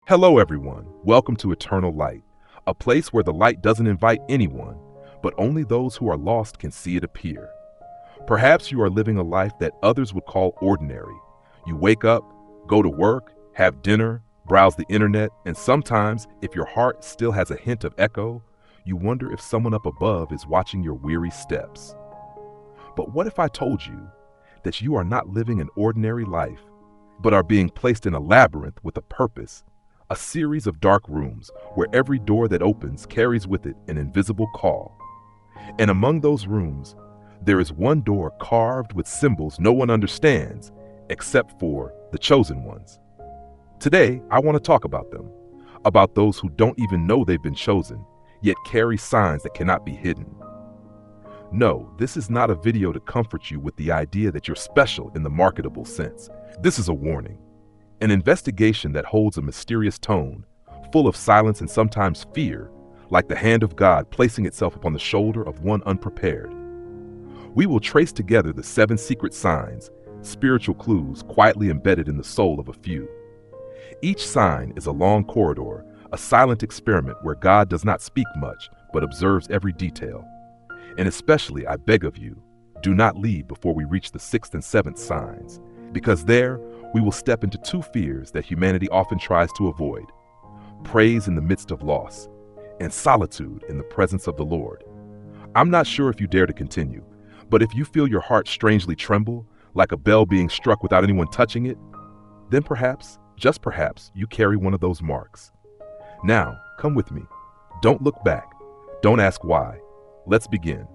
Hello, everyone. Welcome to Eternal Light, a place where the light doesn't invite anyone, but only those who are lost can see it appear. Perhaps you are living a life that others would call ordinary. You wake up, go to work, have dinner, browse the internet, and sometimes, if your heart still has a hint of echo, you wonder if someone up above is watching your weary steps. But what if I told you that you are not living an ordinary life, but are being placed in a labyrinth with a purpose? A series of dark rooms where every door that opens carries with it an invisible call. And among those rooms, there is one door carved with symbols no one understands except for the chosen ones. Today, I want to talk about them, about those who don't even know they've been chosen, yet carry signs that cannot be hidden. No, this is not a video to comfort you with the idea that you're special in the marketable sense. This is a warning. An investigation that holds a mysterious tone, full of silence and sometimes fear, like the hand of God placing itself upon the shoulder of one unprepared. We will trace together the 7 secret signs, spiritual clues quietly embedded in the soul of a few. Each sign is a long corridor, a silent experiment where God does not speak much, but observes every detail. And especially, I beg of you, do not leave before we reach the 6th and 7th signs, because there, we will step into 2 fears that humanity often tries to avoid: praise in the midst of loss, and solitude in the presence of the Lord. I'm not sure if you dare to continue, but if you feel your heart strangely tremble, like a bell being struck without anyone touching it, then perhaps, just perhaps, you carry one of those marks. Now, come with me. Don't look back. Don't ask why. Let's begin.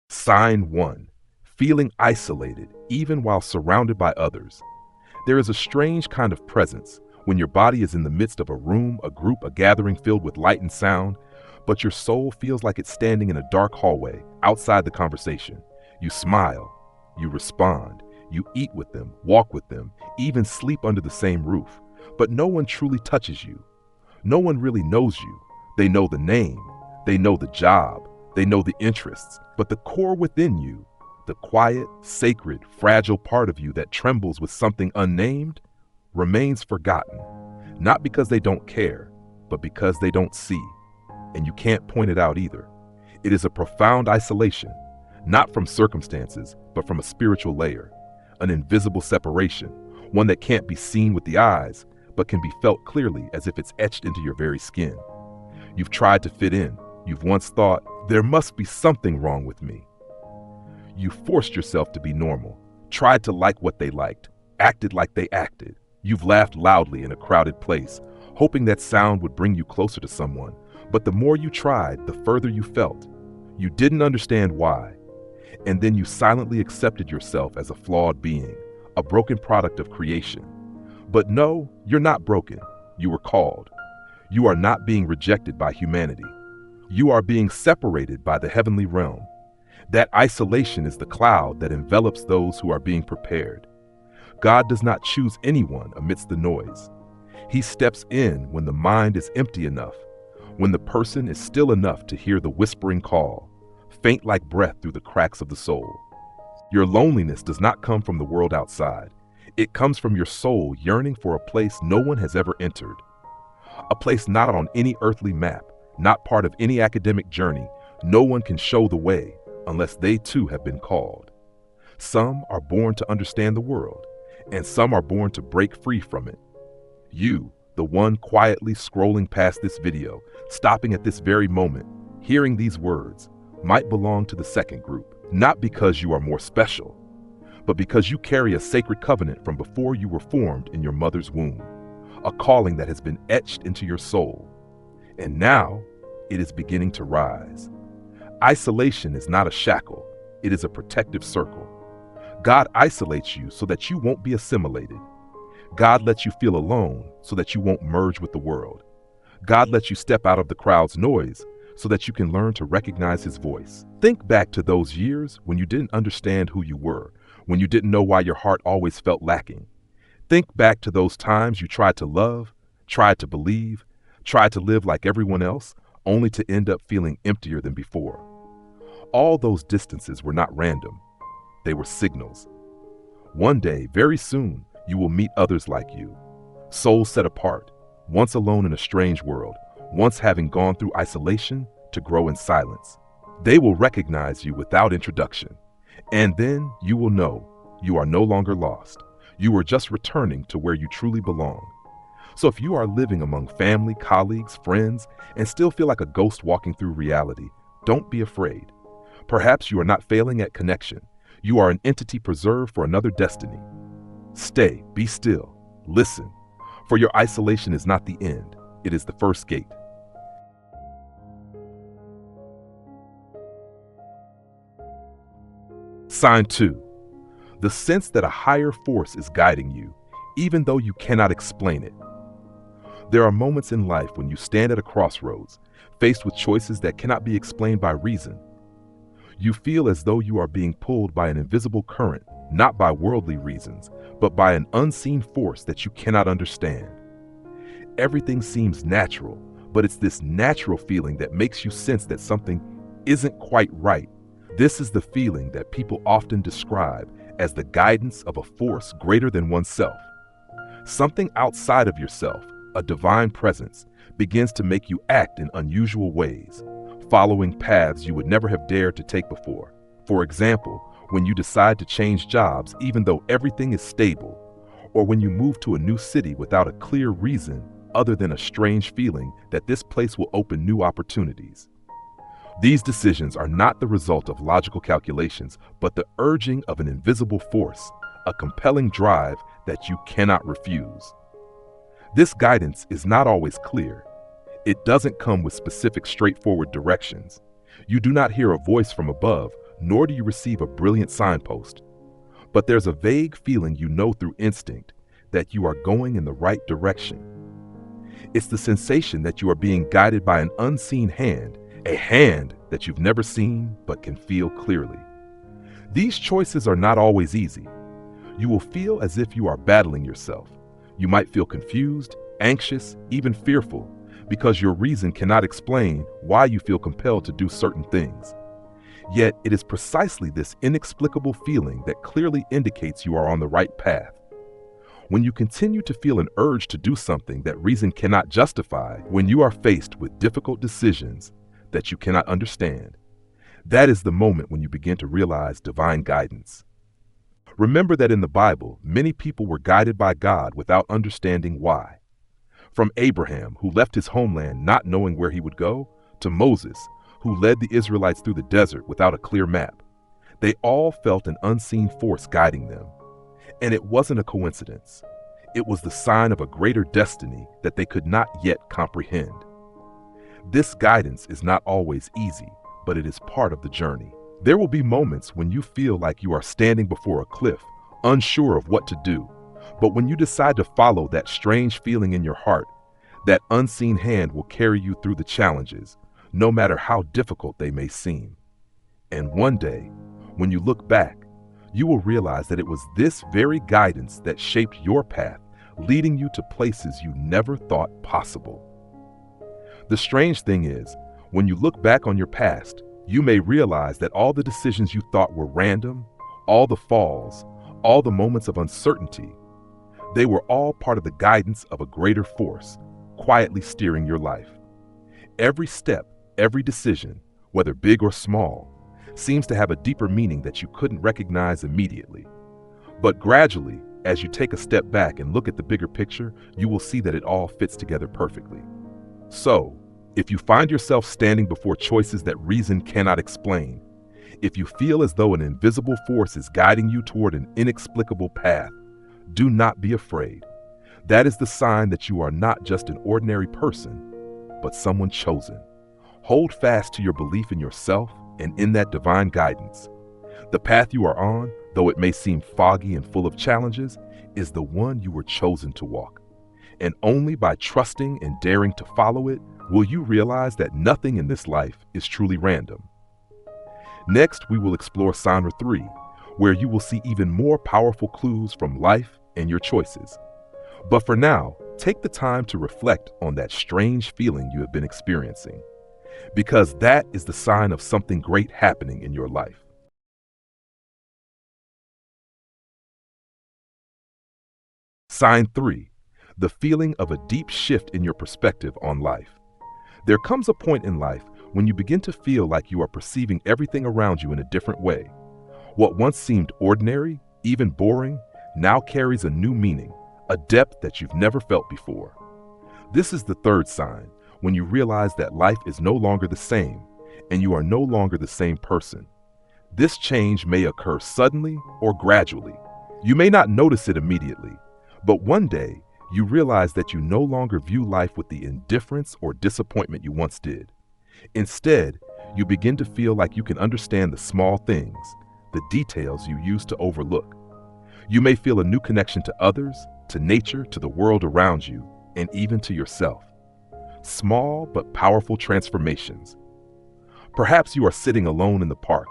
Sign 1. Feeling isolated, even while surrounded by others. There is a strange kind of presence when your body is in the midst of a room, a group, a gathering filled with light and sound, but your soul feels like it's standing in a dark hallway outside the conversation. You smile, you respond, you eat with them, walk with them, even sleep under the same roof, but no one truly touches you. No one really knows you. They know the name, they know the job, they know the interests, but the core within you, the quiet, sacred, fragile part of you that trembles with something unnamed, remains forgotten, not because they don't care, but because they don't see. And you can't point it out either. It is a profound isolation, not from circumstances, but from a spiritual layer, an invisible separation, one that can't be seen with the eyes, but can be felt clearly as if it's etched into your very skin. You've tried to fit in. You've once thought, there must be something wrong with me. You forced yourself to be normal, tried to like what they liked, acted like they acted. You've laughed loudly in a crowded place, hoping that sound would bring you closer to someone. But the more you tried, the further you felt. You didn't understand why. And then you silently accepted yourself as a flawed being, a broken product of creation. But no, you're not broken. You were called. You are not being rejected by humanity. You are being separated by the heavenly realm. That isolation is the cloud that envelops those who are being prepared. God does not choose anyone amidst the noise. He steps in when the mind is empty enough, when the person is still enough to hear the whispering call, faint like breath through the cracks of the soul. Your loneliness does not come from the world outside. It comes from your soul yearning for a place no one has ever entered. A place not on any earthly map, not part of any academic journey. No one can show the way unless they too have been called. Some are born to understand the world, and some are born to break free from it. You, the one quietly scrolling past this video, stopping at this very moment, hearing these words, might belong to the second group, not because you are more special, but because you carry a sacred covenant from before you were formed in your mother's womb, a calling that has been etched into your soul. And now, it is beginning to rise. Isolation is not a shackle, it is a protective circle. God isolates you so that you won't be assimilated. God lets you feel alone so that you won't merge with the world. God lets you step out of the crowd's noise so that you can learn to recognize His voice. Think back to those years when you didn't understand who you were, when you didn't know why your heart always felt lacking. Think back to those times you tried to love, tried to believe, tried to live like everyone else, only to end up feeling emptier than before. All those distances were not random. They were signals. One day, very soon, you will meet others like you, souls set apart, once alone in a strange world, once having gone through isolation to grow in silence. They will recognize you without introduction, and then you will know you are no longer lost. You are just returning to where you truly belong. So if you are living among family, colleagues, friends, and still feel like a ghost walking through reality, don't be afraid. Perhaps you are not failing at connection. You are an entity preserved for another destiny. Stay, be still, listen, for your isolation is not the end, it is the first gate. Sign 2. The sense that a higher force is guiding you, even though you cannot explain it. There are moments in life when you stand at a crossroads, faced with choices that cannot be explained by reason. You feel as though you are being pulled by an invisible current, not by worldly reasons, but by an unseen force that you cannot understand. Everything seems natural, but it's this natural feeling that makes you sense that something isn't quite right. This is the feeling that people often describe as the guidance of a force greater than oneself. Something outside of yourself, a divine presence, begins to make you act in unusual ways, following paths you would never have dared to take before. For example, when you decide to change jobs even though everything is stable, or when you move to a new city without a clear reason other than a strange feeling that this place will open new opportunities. These decisions are not the result of logical calculations, but the urging of an invisible force, a compelling drive that you cannot refuse. This guidance is not always clear. It doesn't come with specific, straightforward directions. You do not hear a voice from above, nor do you receive a brilliant signpost. But there's a vague feeling you know through instinct that you are going in the right direction. It's the sensation that you are being guided by an unseen hand, a hand that you've never seen but can feel clearly. These choices are not always easy. You will feel as if you are battling yourself. You might feel confused, anxious, even fearful, because your reason cannot explain why you feel compelled to do certain things. Yet it is precisely this inexplicable feeling that clearly indicates you are on the right path. When you continue to feel an urge to do something that reason cannot justify, when you are faced with difficult decisions that you cannot understand, that is the moment when you begin to realize divine guidance. Remember that in the Bible, many people were guided by God without understanding why. From Abraham, who left his homeland not knowing where he would go, to Moses, who led the Israelites through the desert without a clear map. They all felt an unseen force guiding them. And it wasn't a coincidence. It was the sign of a greater destiny that they could not yet comprehend. This guidance is not always easy, but it is part of the journey. There will be moments when you feel like you are standing before a cliff, unsure of what to do. But when you decide to follow that strange feeling in your heart, that unseen hand will carry you through the challenges, no matter how difficult they may seem. And one day, when you look back, you will realize that it was this very guidance that shaped your path, leading you to places you never thought possible. The strange thing is, when you look back on your past, you may realize that all the decisions you thought were random, all the falls, all the moments of uncertainty, they were all part of the guidance of a greater force, quietly steering your life. Every step, every decision, whether big or small, seems to have a deeper meaning that you couldn't recognize immediately. But gradually, as you take a step back and look at the bigger picture, you will see that it all fits together perfectly. So, if you find yourself standing before choices that reason cannot explain, if you feel as though an invisible force is guiding you toward an inexplicable path, do not be afraid. That is the sign that you are not just an ordinary person, but someone chosen. Hold fast to your belief in yourself and in that divine guidance. The path you are on, though it may seem foggy and full of challenges, is the one you were chosen to walk. And only by trusting and daring to follow it will you realize that nothing in this life is truly random. Next, we will explore sign 3, where you will see even more powerful clues from life and your choices. But for now, take the time to reflect on that strange feeling you have been experiencing, because that is the sign of something great happening in your life. Sign 3, the feeling of a deep shift in your perspective on life. There comes a point in life when you begin to feel like you are perceiving everything around you in a different way. What once seemed ordinary, even boring, now carries a new meaning, a depth that you've never felt before. This is the third sign, when you realize that life is no longer the same, and you are no longer the same person. This change may occur suddenly or gradually. You may not notice it immediately, but one day you realize that you no longer view life with the indifference or disappointment you once did. Instead, you begin to feel like you can understand the small things, the details you used to overlook. You may feel a new connection to others, to nature, to the world around you, and even to yourself. Small but powerful transformations. Perhaps you are sitting alone in the park,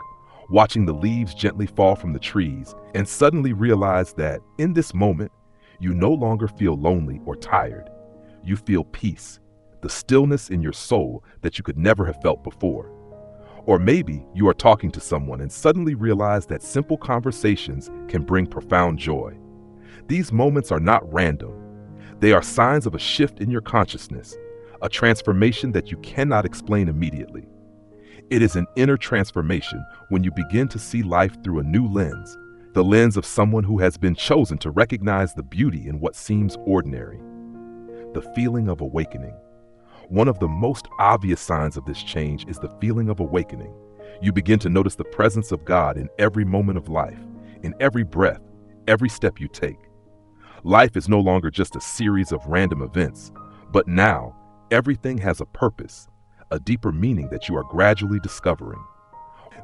watching the leaves gently fall from the trees, and suddenly realize that, in this moment, you no longer feel lonely or tired. You feel peace, the stillness in your soul that you could never have felt before. Or maybe you are talking to someone and suddenly realize that simple conversations can bring profound joy. These moments are not random. They are signs of a shift in your consciousness, a transformation that you cannot explain immediately. It is an inner transformation when you begin to see life through a new lens, the lens of someone who has been chosen to recognize the beauty in what seems ordinary. The feeling of awakening. One of the most obvious signs of this change is the feeling of awakening. You begin to notice the presence of God in every moment of life, in every breath, every step you take. Life is no longer just a series of random events, but now everything has a purpose, a deeper meaning that you are gradually discovering.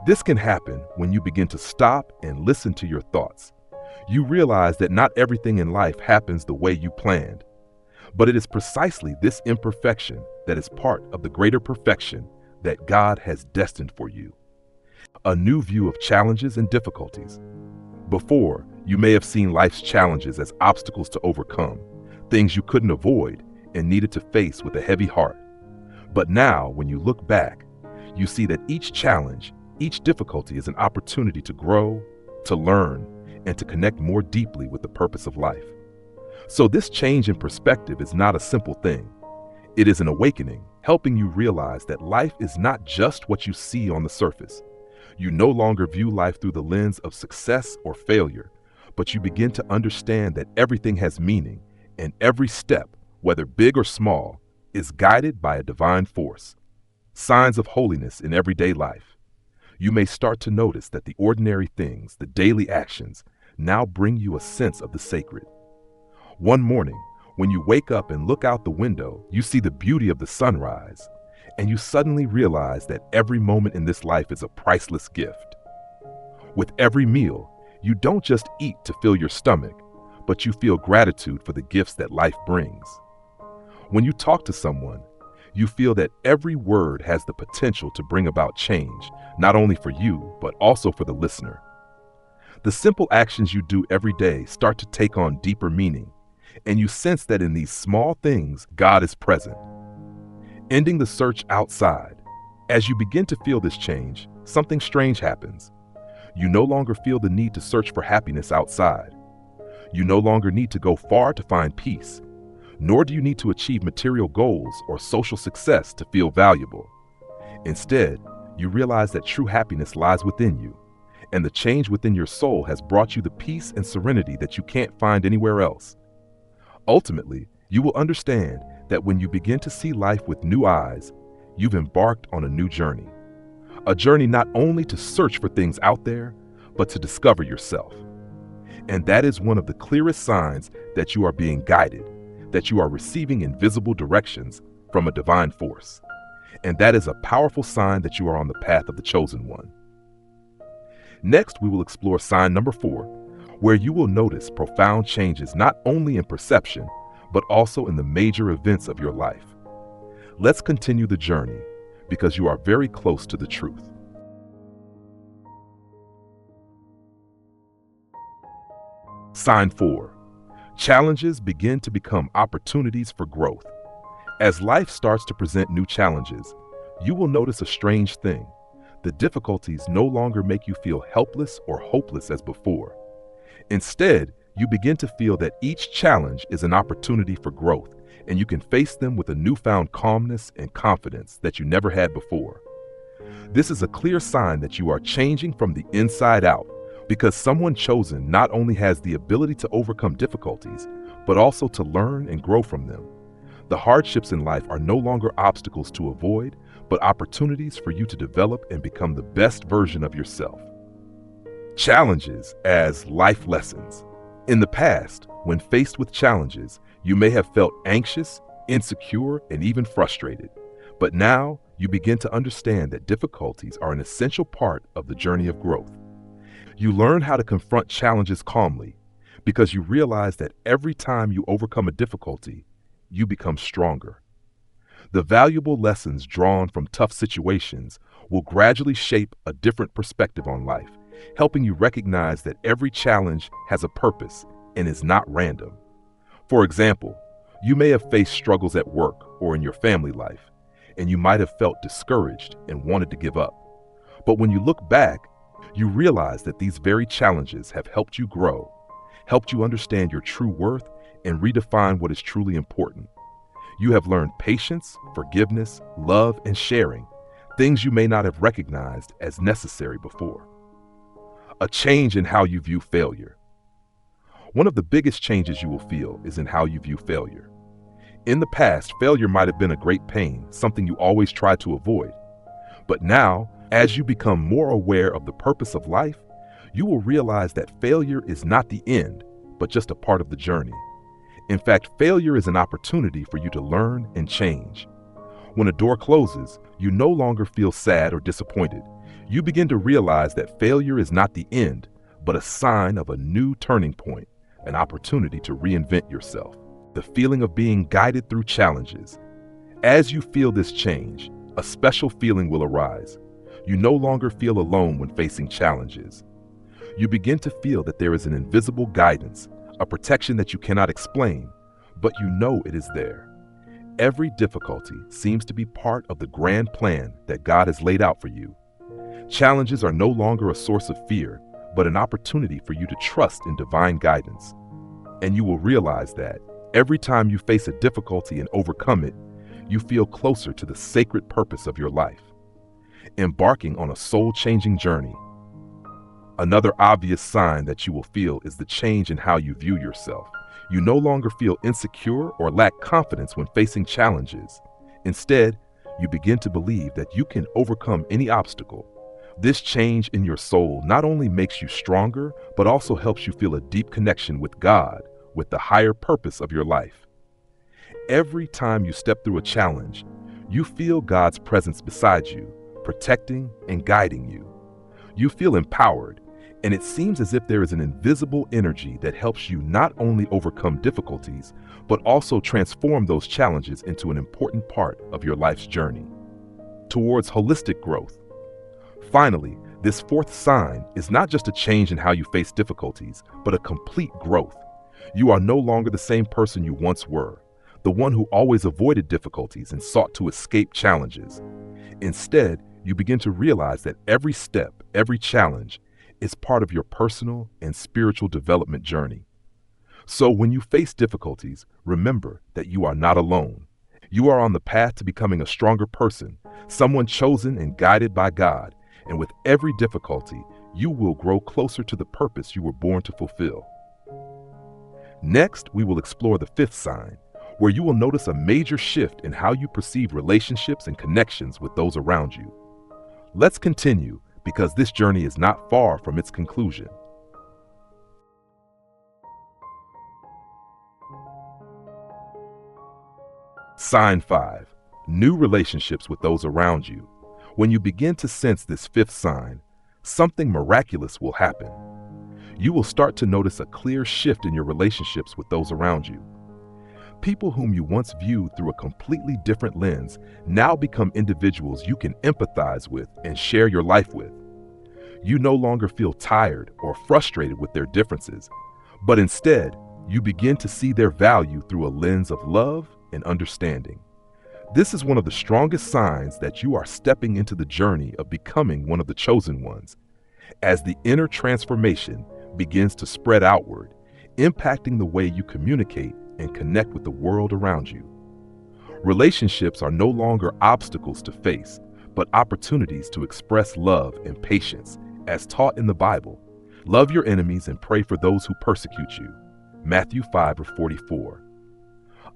This can happen when you begin to stop and listen to your thoughts. You realize that not everything in life happens the way you planned, but it is precisely this imperfection that is part of the greater perfection that God has destined for you. A new view of challenges and difficulties. Before, you may have seen life's challenges as obstacles to overcome, things you couldn't avoid and needed to face with a heavy heart. But now, when you look back, you see that each challenge, each difficulty is an opportunity to grow, to learn, and to connect more deeply with the purpose of life. So this change in perspective is not a simple thing. It is an awakening, helping you realize that life is not just what you see on the surface. You no longer view life through the lens of success or failure, but you begin to understand that everything has meaning, and every step, whether big or small, is guided by a divine force. Signs of holiness in everyday life. You may start to notice that the ordinary things, the daily actions, now bring you a sense of the sacred. One morning, when you wake up and look out the window, you see the beauty of the sunrise, and you suddenly realize that every moment in this life is a priceless gift. With every meal, you don't just eat to fill your stomach, but you feel gratitude for the gifts that life brings. When you talk to someone, you feel that every word has the potential to bring about change, not only for you, but also for the listener. The simple actions you do every day start to take on deeper meaning, and you sense that in these small things, God is present. Ending the search outside. As you begin to feel this change, something strange happens. You no longer feel the need to search for happiness outside. You no longer need to go far to find peace, nor do you need to achieve material goals or social success to feel valuable. Instead, you realize that true happiness lies within you, and the change within your soul has brought you the peace and serenity that you can't find anywhere else. Ultimately, you will understand that when you begin to see life with new eyes, you've embarked on a new journey. A journey not only to search for things out there, but to discover yourself. And that is one of the clearest signs that you are being guided, that you are receiving invisible directions from a divine force. And that is a powerful sign that you are on the path of the chosen one. Next, we will explore sign number 4, where you will notice profound changes not only in perception, but also in the major events of your life. Let's continue the journey, because you are very close to the truth. Sign 4. Challenges begin to become opportunities for growth. As life starts to present new challenges, you will notice a strange thing. The difficulties no longer make you feel helpless or hopeless as before. Instead, You begin to feel that each challenge is an opportunity for growth, and you can face them with a newfound calmness and confidence that you never had before. This is a clear sign that you are changing from the inside out, because someone chosen not only has the ability to overcome difficulties, but also to learn and grow from them. The hardships in life are no longer obstacles to avoid, but opportunities for you to develop and become the best version of yourself. Challenges as life lessons. In the past, when faced with challenges, you may have felt anxious, insecure, and even frustrated. But now, you begin to understand that difficulties are an essential part of the journey of growth. You learn how to confront challenges calmly, because you realize that every time you overcome a difficulty, you become stronger. The valuable lessons drawn from tough situations will gradually shape a different perspective on life, helping you recognize that every challenge has a purpose and is not random. For example, you may have faced struggles at work or in your family life, and you might have felt discouraged and wanted to give up. But when you look back, you realize that these very challenges have helped you grow, helped you understand your true worth, and redefine what is truly important. You have learned patience, forgiveness, love, and sharing, things you may not have recognized as necessary before. A change in how you view failure. One of the biggest changes you will feel is in how you view failure. In the past, failure might have been a great pain, something you always tried to avoid. But now, as you become more aware of the purpose of life, you will realize that failure is not the end, but just a part of the journey. In fact, failure is an opportunity for you to learn and change. When a door closes, you no longer feel sad or disappointed. You begin to realize that failure is not the end, but a sign of a new turning point, an opportunity to reinvent yourself. The feeling of being guided through challenges. As you feel this change, a special feeling will arise. You no longer feel alone when facing challenges. You begin to feel that there is an invisible guidance, a protection that you cannot explain, but you know it is there. Every difficulty seems to be part of the grand plan that God has laid out for you. Challenges are no longer a source of fear, but an opportunity for you to trust in divine guidance. And you will realize that every time you face a difficulty and overcome it, you feel closer to the sacred purpose of your life, embarking on a soul-changing journey. Another obvious sign that you will feel is the change in how you view yourself. You no longer feel insecure or lack confidence when facing challenges. Instead, you begin to believe that you can overcome any obstacle. This change in your soul not only makes you stronger, but also helps you feel a deep connection with God, with the higher purpose of your life. Every time you step through a challenge, you feel God's presence beside you, protecting and guiding you. You feel empowered, and it seems as if there is an invisible energy that helps you not only overcome difficulties, but also transform those challenges into an important part of your life's journey towards holistic growth. Finally, this fourth sign is not just a change in how you face difficulties, but a complete growth. You are no longer the same person you once were, the one who always avoided difficulties and sought to escape challenges. Instead, you begin to realize that every step, every challenge, is part of your personal and spiritual development journey. So when you face difficulties, remember that you are not alone. You are on the path to becoming a stronger person, someone chosen and guided by God. And with every difficulty, you will grow closer to the purpose you were born to fulfill. Next, we will explore the fifth sign, where you will notice a major shift in how you perceive relationships and connections with those around you. Let's continue, because this journey is not far from its conclusion. Sign 5. New relationships with those around you. When you begin to sense this fifth sign, something miraculous will happen. You will start to notice a clear shift in your relationships with those around you. People whom you once viewed through a completely different lens now become individuals you can empathize with and share your life with. You no longer feel tired or frustrated with their differences, but instead, you begin to see their value through a lens of love and understanding. This is one of the strongest signs that you are stepping into the journey of becoming one of the chosen ones. As the inner transformation begins to spread outward, impacting the way you communicate and connect with the world around you. Relationships are no longer obstacles to face, but opportunities to express love and patience, as taught in the Bible. Love your enemies and pray for those who persecute you. Matthew 5:44.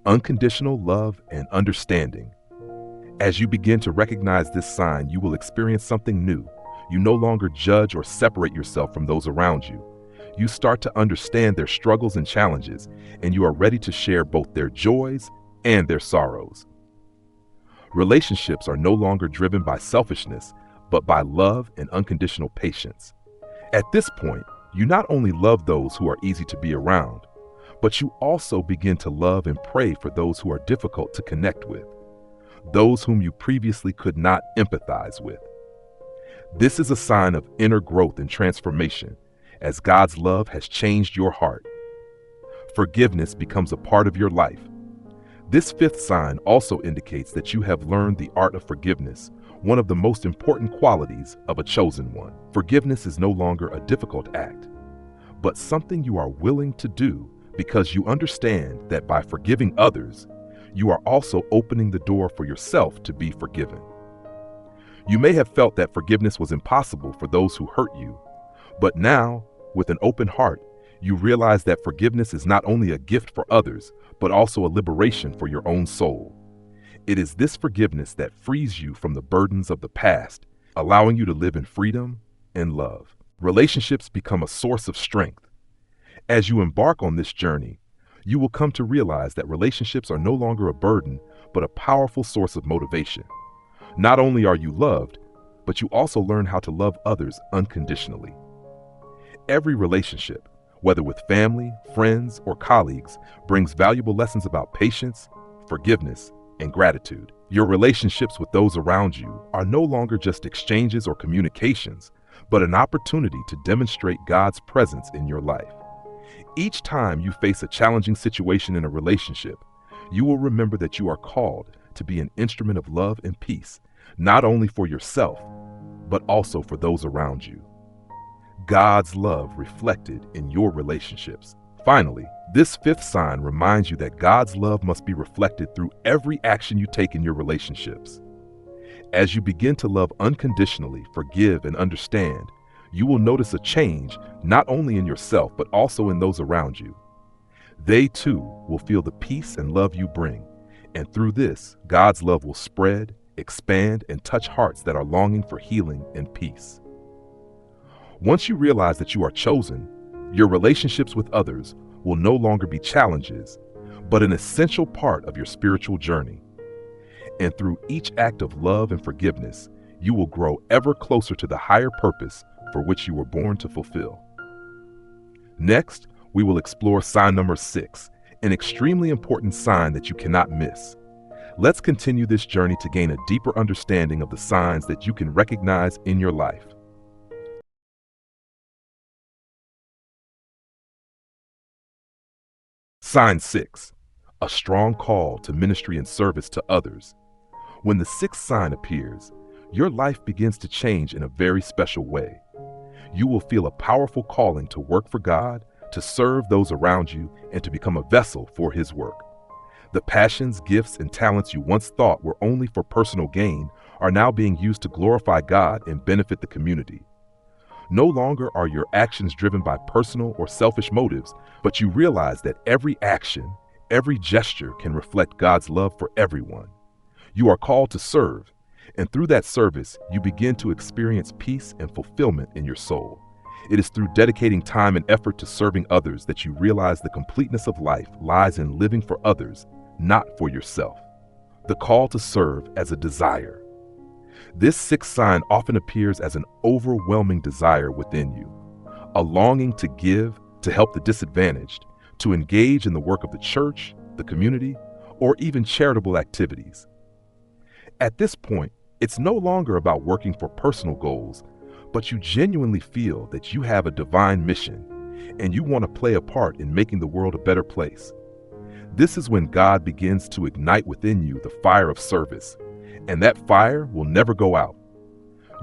Unconditional love and understanding. As you begin to recognize this sign, you will experience something new. You no longer judge or separate yourself from those around you. You start to understand their struggles and challenges, and you are ready to share both their joys and their sorrows. Relationships are no longer driven by selfishness, but by love and unconditional patience. At this point, you not only love those who are easy to be around, but you also begin to love and pray for those who are difficult to connect with, those whom you previously could not empathize with. This is a sign of inner growth and transformation, as God's love has changed your heart. Forgiveness becomes a part of your life. This fifth sign also indicates that you have learned the art of forgiveness, one of the most important qualities of a chosen one. Forgiveness is no longer a difficult act, but something you are willing to do because you understand that by forgiving others, you are also opening the door for yourself to be forgiven. You may have felt that forgiveness was impossible for those who hurt you, but now, with an open heart, you realize that forgiveness is not only a gift for others, but also a liberation for your own soul. It is this forgiveness that frees you from the burdens of the past, allowing you to live in freedom and love. Relationships become a source of strength. As you embark on this journey, you will come to realize that relationships are no longer a burden, but a powerful source of motivation. Not only are you loved, but you also learn how to love others unconditionally. Every relationship, whether with family, friends, or colleagues, brings valuable lessons about patience, forgiveness, and gratitude. Your relationships with those around you are no longer just exchanges or communications, but an opportunity to demonstrate God's presence in your life. Each time you face a challenging situation in a relationship, you will remember that you are called to be an instrument of love and peace, not only for yourself, but also for those around you. God's love reflected in your relationships. Finally, this fifth sign reminds you that God's love must be reflected through every action you take in your relationships. As you begin to love unconditionally, forgive, and understand, you will notice a change not only in yourself, but also in those around you. They too will feel the peace and love you bring, and through this, God's love will spread, expand, and touch hearts that are longing for healing and peace. Once you realize that you are chosen, your relationships with others will no longer be challenges, but an essential part of your spiritual journey. And through each act of love and forgiveness, you will grow ever closer to the higher purpose for which you were born to fulfill. Next, we will explore sign number 6, an extremely important sign that you cannot miss. Let's continue this journey to gain a deeper understanding of the signs that you can recognize in your life. Sign 6, a strong call to ministry and service to others. When the sixth sign appears, your life begins to change in a very special way. You will feel a powerful calling to work for God, to serve those around you, and to become a vessel for His work. The passions, gifts, and talents you once thought were only for personal gain are now being used to glorify God and benefit the community. No longer are your actions driven by personal or selfish motives, but you realize that every action, every gesture can reflect God's love for everyone. You are called to serve, and through that service, you begin to experience peace and fulfillment in your soul. It is through dedicating time and effort to serving others that you realize the completeness of life lies in living for others, not for yourself. The call to serve as a desire. This sixth sign often appears as an overwhelming desire within you, a longing to give, to help the disadvantaged, to engage in the work of the church, the community, or even charitable activities. At this point, it's no longer about working for personal goals, but you genuinely feel that you have a divine mission and you want to play a part in making the world a better place. This is when God begins to ignite within you the fire of service, and that fire will never go out.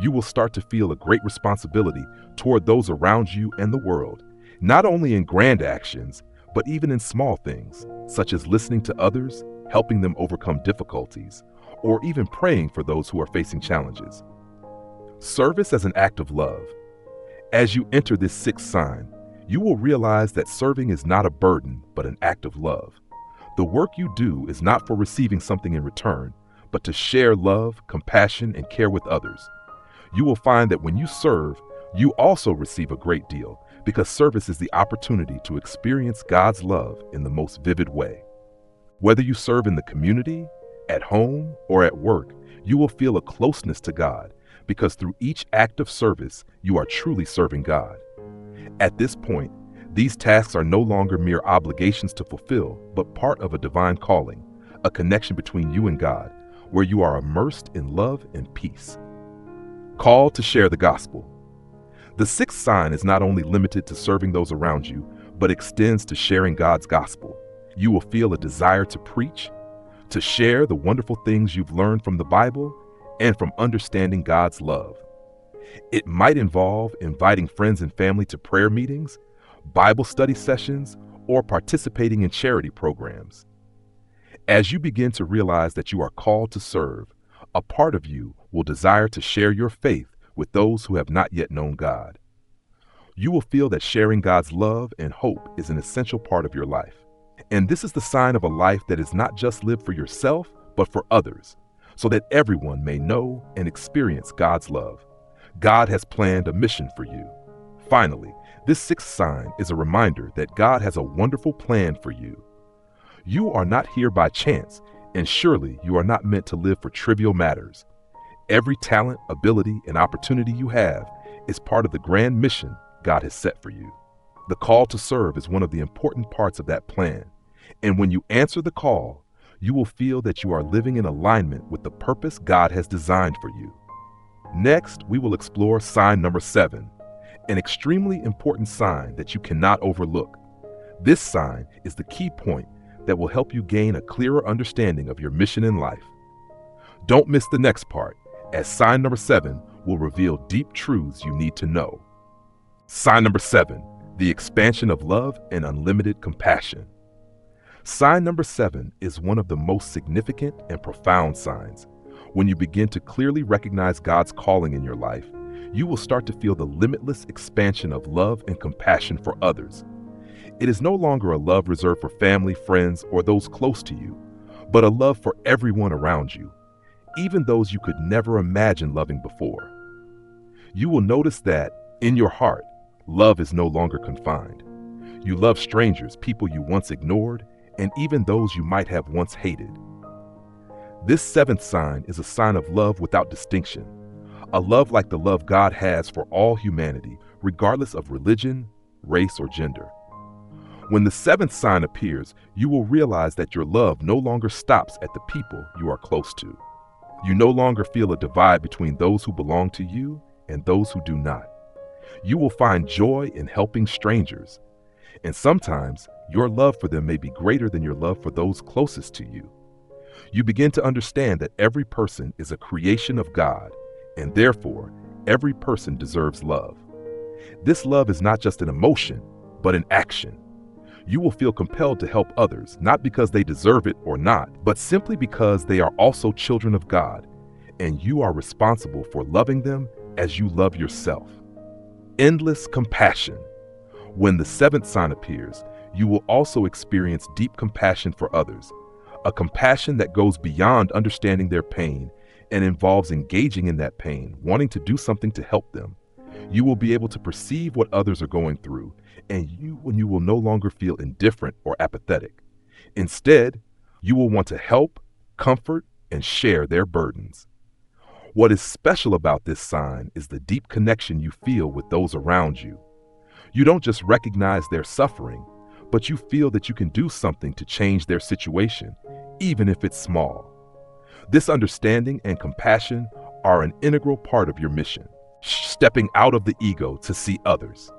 You will start to feel a great responsibility toward those around you and the world, not only in grand actions, but even in small things, such as listening to others, helping them overcome difficulties, or even praying for those who are facing challenges. Service as an act of love. As you enter this sixth sign, you will realize that serving is not a burden, but an act of love. The work you do is not for receiving something in return, but to share love, compassion, and care with others. You will find that when you serve, you also receive a great deal, because service is the opportunity to experience God's love in the most vivid way. Whether you serve in the community, at home, or at work, you will feel a closeness to God, because through each act of service, you are truly serving God. At this point, these tasks are no longer mere obligations to fulfill, but part of a divine calling, a connection between you and God, where you are immersed in love and peace. Call to share the gospel. The sixth sign is not only limited to serving those around you, but extends to sharing God's gospel. You will feel a desire to preach, to share the wonderful things you've learned from the Bible and from understanding God's love. It might involve inviting friends and family to prayer meetings, Bible study sessions, or participating in charity programs. As you begin to realize that you are called to serve, a part of you will desire to share your faith with those who have not yet known God. You will feel that sharing God's love and hope is an essential part of your life. And this is the sign of a life that is not just lived for yourself, but for others, so that everyone may know and experience God's love. God has planned a mission for you. Finally, this sixth sign is a reminder that God has a wonderful plan for you. You are not here by chance, and surely you are not meant to live for trivial matters. Every talent, ability, and opportunity you have is part of the grand mission God has set for you. The call to serve is one of the important parts of that plan, and when you answer the call, you will feel that you are living in alignment with the purpose God has designed for you. Next, we will explore sign number 7, an extremely important sign that you cannot overlook. This sign is the key point that will help you gain a clearer understanding of your mission in life. Don't miss the next part, as sign number 7 will reveal deep truths you need to know. Sign number 7, the expansion of love and unlimited compassion. Sign number 7 is one of the most significant and profound signs. When you begin to clearly recognize God's calling in your life, you will start to feel the limitless expansion of love and compassion for others. It is no longer a love reserved for family, friends, or those close to you, but a love for everyone around you, even those you could never imagine loving before. You will notice that, in your heart, love is no longer confined. You love strangers, people you once ignored, and even those you might have once hated. This 7th sign is a sign of love without distinction, a love like the love God has for all humanity, regardless of religion, race, or gender. When the 7th sign appears, you will realize that your love no longer stops at the people you are close to. You no longer feel a divide between those who belong to you and those who do not. You will find joy in helping strangers, and sometimes your love for them may be greater than your love for those closest to you. You begin to understand that every person is a creation of God, and therefore, every person deserves love. This love is not just an emotion, but an action. You will feel compelled to help others, not because they deserve it or not, but simply because they are also children of God, and you are responsible for loving them as you love yourself. Endless compassion. When the 7th sign appears, you will also experience deep compassion for others, a compassion that goes beyond understanding their pain and involves engaging in that pain, wanting to do something to help them. You will be able to perceive what others are going through, and you will no longer feel indifferent or apathetic. Instead, you will want to help, comfort, and share their burdens. What is special about this sign is the deep connection you feel with those around you. You don't just recognize their suffering, but you feel that you can do something to change their situation, even if it's small. This understanding and compassion are an integral part of your mission, stepping out of the ego to see others.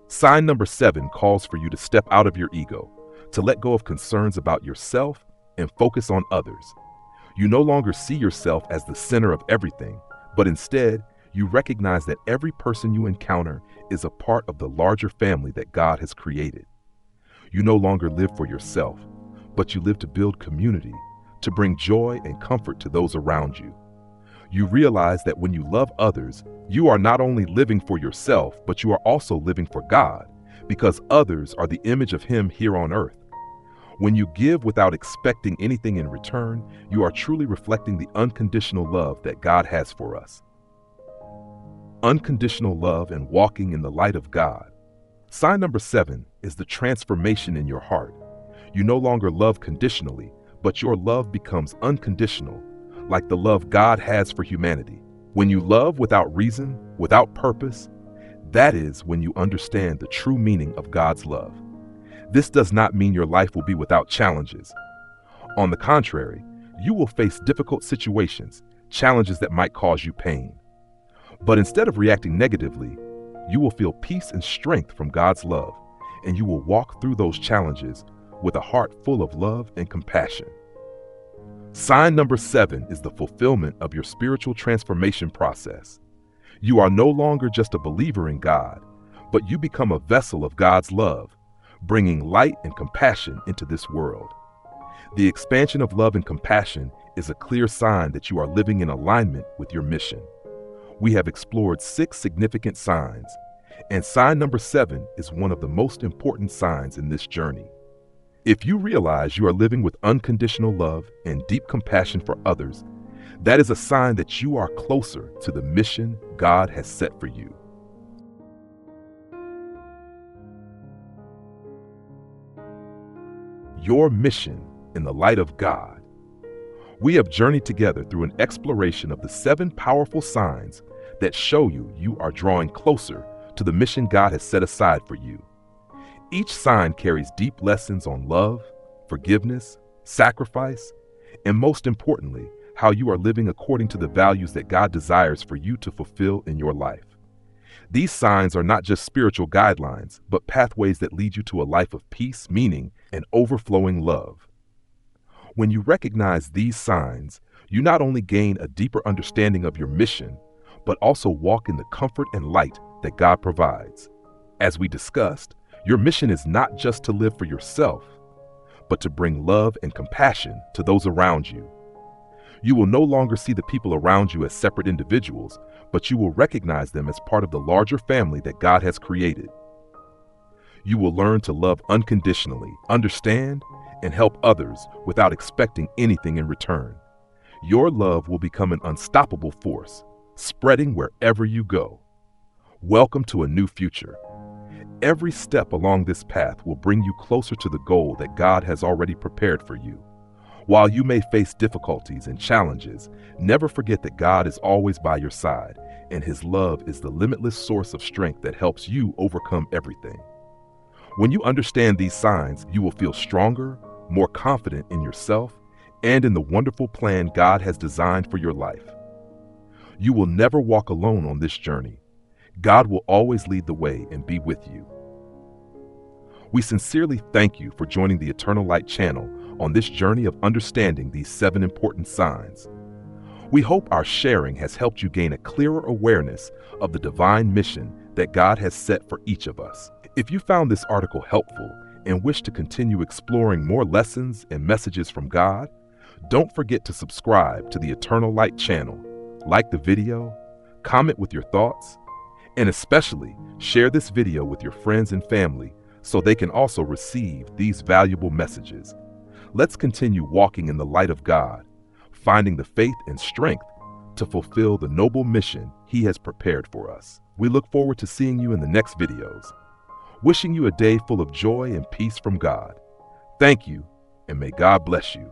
Sign number 7 calls for you to step out of your ego, to let go of concerns about yourself and focus on others. You no longer see yourself as the center of everything, but instead, you recognize that every person you encounter is a part of the larger family that God has created. You no longer live for yourself, but you live to build community, to bring joy and comfort to those around you. You realize that when you love others, you are not only living for yourself, but you are also living for God, because others are the image of Him here on earth. When you give without expecting anything in return, you are truly reflecting the unconditional love that God has for us. Unconditional love and walking in the light of God. Sign number 7 is the transformation in your heart. You no longer love conditionally, but your love becomes unconditional, like the love God has for humanity. When you love without reason, without purpose, that is when you understand the true meaning of God's love. This does not mean your life will be without challenges. On the contrary, you will face difficult situations, challenges that might cause you pain. But instead of reacting negatively, you will feel peace and strength from God's love, and you will walk through those challenges with a heart full of love and compassion. Sign number 7 is the fulfillment of your spiritual transformation process. You are no longer just a believer in God, but you become a vessel of God's love, bringing light and compassion into this world. The expansion of love and compassion is a clear sign that you are living in alignment with your mission. We have explored 6 significant signs, and sign number 7 is one of the most important signs in this journey. If you realize you are living with unconditional love and deep compassion for others, that is a sign that you are closer to the mission God has set for you. Your mission in the light of God. We have journeyed together through an exploration of the 7 powerful signs that show you are drawing closer to the mission God has set aside for you. Each sign carries deep lessons on love, forgiveness, sacrifice, and most importantly, how you are living according to the values that God desires for you to fulfill in your life. These signs are not just spiritual guidelines, but pathways that lead you to a life of peace, meaning, and overflowing love. When you recognize these signs, you not only gain a deeper understanding of your mission, but also walk in the comfort and light that God provides. As we discussed, your mission is not just to live for yourself, but to bring love and compassion to those around you. You will no longer see the people around you as separate individuals, but you will recognize them as part of the larger family that God has created. You will learn to love unconditionally, understand, and help others without expecting anything in return. Your love will become an unstoppable force, spreading wherever you go. Welcome to a new future. Every step along this path will bring you closer to the goal that God has already prepared for you. While you may face difficulties and challenges, never forget that God is always by your side, and His love is the limitless source of strength that helps you overcome everything. When you understand these signs, you will feel stronger, more confident in yourself, and in the wonderful plan God has designed for your life. You will never walk alone on this journey. God will always lead the way and be with you. We sincerely thank you for joining the Eternal Light channel on this journey of understanding these 7 important signs. We hope our sharing has helped you gain a clearer awareness of the divine mission that God has set for each of us. If you found this article helpful and wish to continue exploring more lessons and messages from God, don't forget to subscribe to the Eternal Light channel, like the video, comment with your thoughts, and especially share this video with your friends and family so they can also receive these valuable messages. Let's continue walking in the light of God, finding the faith and strength to fulfill the noble mission He has prepared for us. We look forward to seeing you in the next videos. Wishing you a day full of joy and peace from God. Thank you, and may God bless you.